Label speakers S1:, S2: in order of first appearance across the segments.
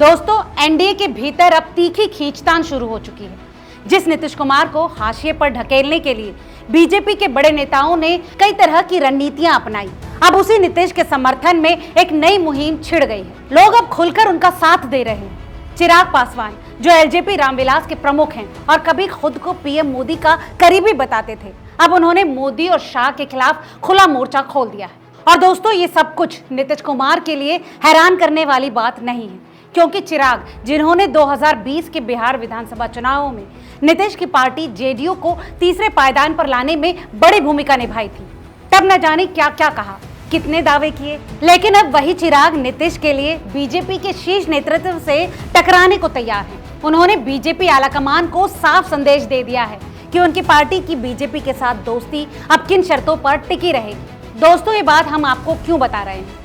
S1: दोस्तों, एनडीए के भीतर अब तीखी खींचतान शुरू हो चुकी है। जिस नीतीश कुमार को हाशिए पर ढकेलने के लिए बीजेपी के बड़े नेताओं ने कई तरह की रणनीतियां अपनाई, अब उसी नीतीश के समर्थन में एक नई मुहिम छिड़ गई है। लोग अब खुलकर उनका साथ दे रहे हैं। चिराग पासवान, जो एलजेपी रामविलास के प्रमुख हैं और कभी खुद को पीएम मोदी का करीबी बताते थे, अब उन्होंने मोदी और शाह के खिलाफ खुला मोर्चा खोल दिया है। और दोस्तों, ये सब कुछ नीतीश कुमार के लिए हैरान करने वाली बात नहीं है, क्योंकि चिराग, जिन्होंने 2020 के बिहार विधानसभा चुनावों में नीतीश की पार्टी जेडीयू को तीसरे पायदान पर लाने में बड़ी भूमिका निभाई थी, तब न जाने क्या क्या कहा, कितने दावे किए, लेकिन अब वही चिराग नीतीश के लिए बीजेपी के शीर्ष नेतृत्व से टकराने को तैयार हैं। उन्होंने बीजेपी आलाकमान को साफ संदेश दे दिया है कि उनकी पार्टी की बीजेपी के साथ दोस्ती अब किन शर्तों पर टिकी रहेगी। दोस्तों, ये बात हम आपको क्यों बता रहे हैं?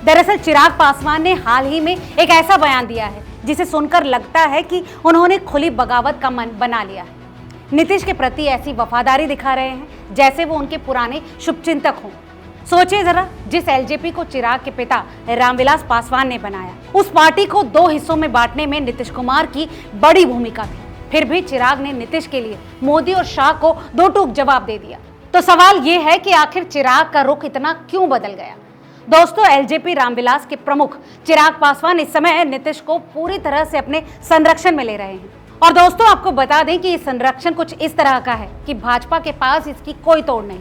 S1: दरअसल चिराग पासवान ने हाल ही में एक ऐसा बयान दिया है जिसे सुनकर लगता है कि उन्होंने खुली बगावत का मन बना लिया है। नीतीश के प्रति ऐसी वफादारी दिखा रहे हैं जैसे वो उनके पुराने शुभचिंतक हों। सोचिए जरा, जिस एलजेपी को चिराग के पिता रामविलास पासवान ने बनाया, उस पार्टी को दो हिस्सों में बांटने में नीतीश कुमार की बड़ी भूमिका थी। फिर भी चिराग ने नीतीश के लिए मोदी और शाह को दो टूक जवाब दे दिया। तो सवाल ये है कि आखिर चिराग का रुख इतना क्यों बदल गया? दोस्तों, एलजेपी रामविलास के प्रमुख चिराग पासवान इस समय नीतीश को पूरी तरह से अपने संरक्षण में ले रहे हैं। और दोस्तों, आपको बता दें कि ये संरक्षण कुछ इस तरह का है कि भाजपा के पास इसकी कोई तोड़ नहीं।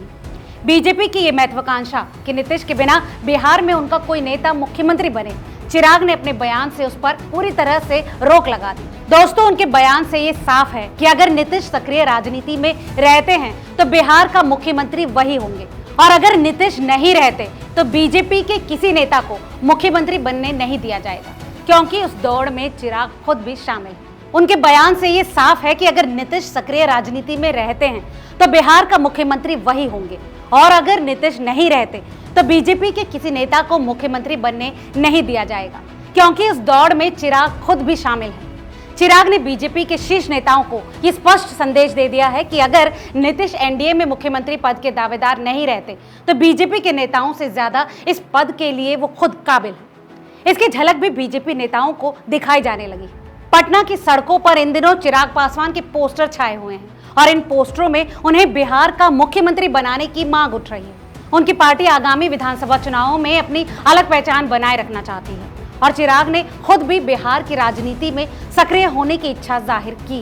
S1: बीजेपी की ये महत्वाकांक्षा कि नीतीश के बिना बिहार में उनका कोई नेता मुख्यमंत्री बने, चिराग ने अपने बयान से उस पर पूरी तरह से रोक लगा दी। दोस्तों, उनके बयान से ये साफ है कि अगर नीतीश सक्रिय राजनीति में रहते हैं तो बिहार का मुख्यमंत्री वही होंगे, और अगर नीतीश नहीं रहते तो बीजेपी के किसी नेता को मुख्यमंत्री बनने नहीं दिया जाएगा, क्योंकि उस दौड़ में चिराग खुद भी शामिल है। उनके बयान से ये साफ है कि अगर नीतीश सक्रिय राजनीति में रहते हैं तो बिहार का मुख्यमंत्री वही होंगे, और अगर नीतीश नहीं रहते तो बीजेपी के किसी नेता को मुख्यमंत्री बनने नहीं दिया जाएगा, क्योंकि उस दौड़ में चिराग खुद भी शामिल है। चिराग ने बीजेपी के शीर्ष नेताओं को ये स्पष्ट संदेश दे दिया है कि अगर नीतीश एनडीए में मुख्यमंत्री पद के दावेदार नहीं रहते तो बीजेपी के नेताओं से ज्यादा इस पद के लिए वो खुद काबिल है। इसकी झलक भी बीजेपी नेताओं को दिखाई जाने लगी। पटना की सड़कों पर इन दिनों चिराग पासवान के पोस्टर छाए हुए हैं और इन पोस्टरों में उन्हें बिहार का मुख्यमंत्री बनाने की मांग उठ रही है। उनकी पार्टी आगामी विधानसभा चुनावों में अपनी अलग पहचान बनाए रखना चाहती है, और चिराग ने खुद भी बिहार की राजनीति में सक्रिय होने की इच्छा जाहिर की।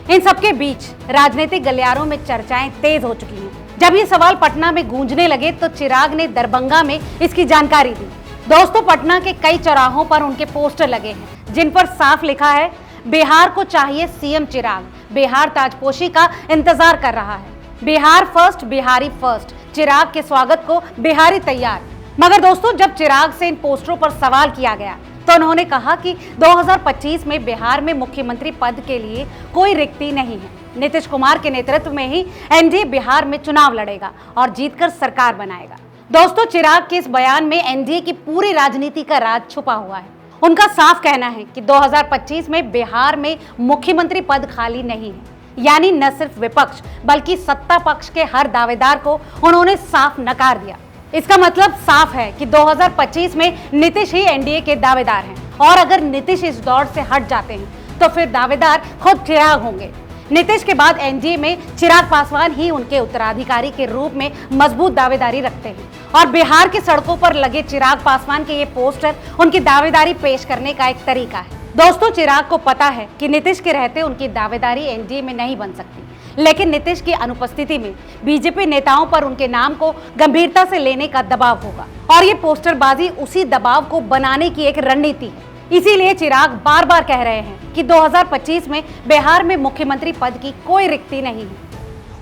S1: इन सबके बीच राजनीतिक गलियारों में चर्चाएं तेज हो चुकी हैं। जब ये सवाल पटना में गूंजने लगे तो चिराग ने दरभंगा में इसकी जानकारी दी। दोस्तों, पटना के कई चौराहों पर उनके पोस्टर लगे हैं जिन पर साफ लिखा है, बिहार को चाहिए सीएम चिराग, बिहार ताजपोशी का इंतजार कर रहा है, बिहार फर्स्ट, बिहारी फर्स्ट, चिराग के स्वागत को बिहारी तैयार। मगर दोस्तों, जब चिराग से इन पोस्टरों पर सवाल किया गया तो उन्होंने कहा कि 2025 में बिहार में मुख्यमंत्री पद के लिए कोई रिक्ति नहीं है। नीतीश कुमार के नेतृत्व में ही एनडीए बिहार में चुनाव लड़ेगा और जीतकर सरकार बनाएगा। दोस्तों, चिराग के इस बयान में एनडीए की पूरी राजनीति का राज छुपा हुआ है। उनका साफ कहना है कि 2025 में बिहार में मुख्यमंत्री पद खाली नहीं है, यानी न सिर्फ विपक्ष बल्कि सत्ता पक्ष के हर दावेदार को उन्होंने साफ नकार दिया। इसका मतलब साफ है कि 2025 में नीतीश ही एनडीए के दावेदार हैं, और अगर नीतीश इस दौड़ से हट जाते हैं तो फिर दावेदार खुद चिराग होंगे। नीतीश के बाद एनडीए में चिराग पासवान ही उनके उत्तराधिकारी के रूप में मजबूत दावेदारी रखते हैं, और बिहार की सड़कों पर लगे चिराग पासवान के ये पोस्टर उनकी दावेदारी पेश करने का एक तरीका है। दोस्तों, चिराग को पता है कि नीतीश के रहते उनकी दावेदारी एनडीए में नहीं बन सकती, लेकिन नीतीश की अनुपस्थिति में बीजेपी नेताओं पर उनके नाम को गंभीरता से लेने का दबाव होगा, और ये पोस्टरबाजी उसी दबाव को बनाने की एक रणनीति है। इसीलिए चिराग बार बार कह रहे हैं कि 2025 में बिहार में मुख्यमंत्री पद की कोई रिक्ति नहीं है।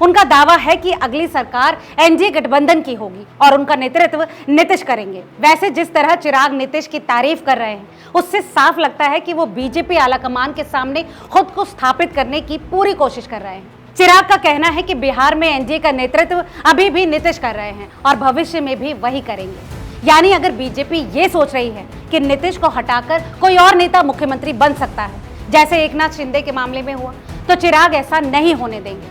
S1: उनका दावा है कि अगली सरकार एनडीए गठबंधन की होगी और उनका नेतृत्व नीतीश करेंगे। वैसे जिस तरह चिराग नीतीश की तारीफ कर रहे हैं, उससे साफ लगता है कि वो बीजेपी आलाकमान के सामने खुद को स्थापित करने की पूरी कोशिश कर रहे हैं। चिराग का कहना है कि बिहार में एनडीए का नेतृत्व अभी भी नीतीश कर रहे हैं और भविष्य में भी वही करेंगे। यानी अगर बीजेपी ये सोच रही है कि नीतीश को हटाकर कोई और नेता मुख्यमंत्री बन सकता है, जैसे एकनाथ शिंदे के मामले में हुआ, तो चिराग ऐसा नहीं होने देंगे,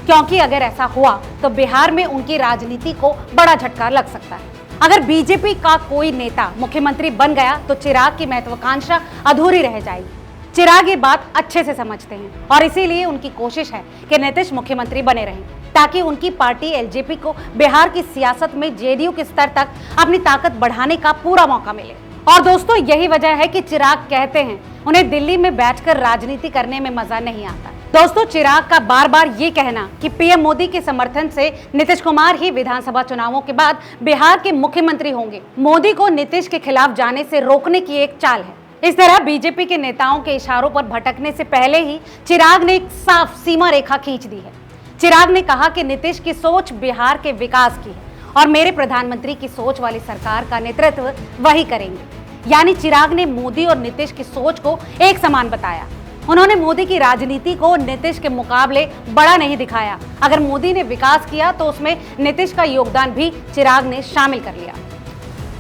S1: क्योंकि अगर ऐसा हुआ तो बिहार में उनकी राजनीति को बड़ा झटका लग सकता है। अगर बीजेपी का कोई नेता मुख्यमंत्री बन गया तो चिराग की महत्वाकांक्षा अधूरी रह जाएगी। चिराग ये बात अच्छे से समझते हैं और इसीलिए उनकी कोशिश है कि नीतीश मुख्यमंत्री बने रहें, ताकि उनकी पार्टी एलजेपी को बिहार की सियासत में जेडीयू के स्तर तक अपनी ताकत बढ़ाने का पूरा मौका मिले। और दोस्तों, यही वजह है कि चिराग कहते हैं उन्हें दिल्ली में बैठकर राजनीति करने में मजा नहीं आता। दोस्तों, चिराग का बार बार ये कहना कि पीएम मोदी के समर्थन से नीतीश कुमार ही विधानसभा चुनावों के बाद बिहार के मुख्यमंत्री होंगे, मोदी को नीतीश के खिलाफ जाने से रोकने की एक चाल है। इस तरह बीजेपी के नेताओं के इशारों पर भटकने से पहले ही चिराग ने एक साफ सीमा रेखा खींच दी है। चिराग ने कहा कि नीतीश की सोच बिहार के विकास की है और मेरे प्रधानमंत्री की सोच वाली सरकार का नेतृत्व वही करेंगे। यानी चिराग ने मोदी और नीतीश की सोच को एक समान बताया। उन्होंने मोदी की राजनीति को नीतीश के मुकाबले बड़ा नहीं दिखाया। अगर मोदी ने विकास किया तो उसमें नीतीश का योगदान भी चिराग ने शामिल कर लिया।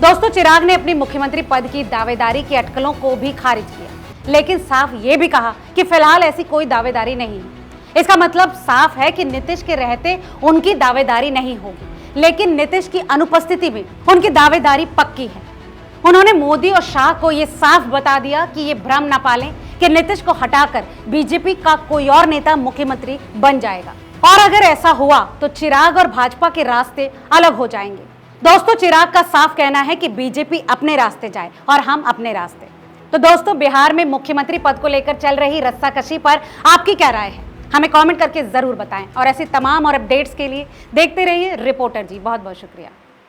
S1: दोस्तों, चिराग ने अपनी मुख्यमंत्री पद की दावेदारी की अटकलों को भी खारिज किया, लेकिन साफ ये भी कहा कि फिलहाल ऐसी कोई दावेदारी नहीं है। इसका मतलब साफ है कि नीतीश के रहते उनकी दावेदारी नहीं होगी, लेकिन नीतीश की अनुपस्थिति में उनकी दावेदारी पक्की है। उन्होंने मोदी और शाह को ये साफ बता दिया कि ये भ्रम न पालें कि नीतीश को हटाकर बीजेपी का कोई और नेता मुख्यमंत्री बन जाएगा, और अगर ऐसा हुआ तो चिराग और भाजपा के रास्ते अलग हो जाएंगे। दोस्तों, चिराग का साफ कहना है कि बीजेपी अपने रास्ते जाए और हम अपने रास्ते। तो दोस्तों, बिहार में मुख्यमंत्री पद को लेकर चल रही रस्साकशी पर आपकी क्या राय है? हमें कमेंट करके जरूर बताएं और ऐसी तमाम और अपडेट्स के लिए देखते रहिए रिपोर्टर जी। बहुत बहुत शुक्रिया।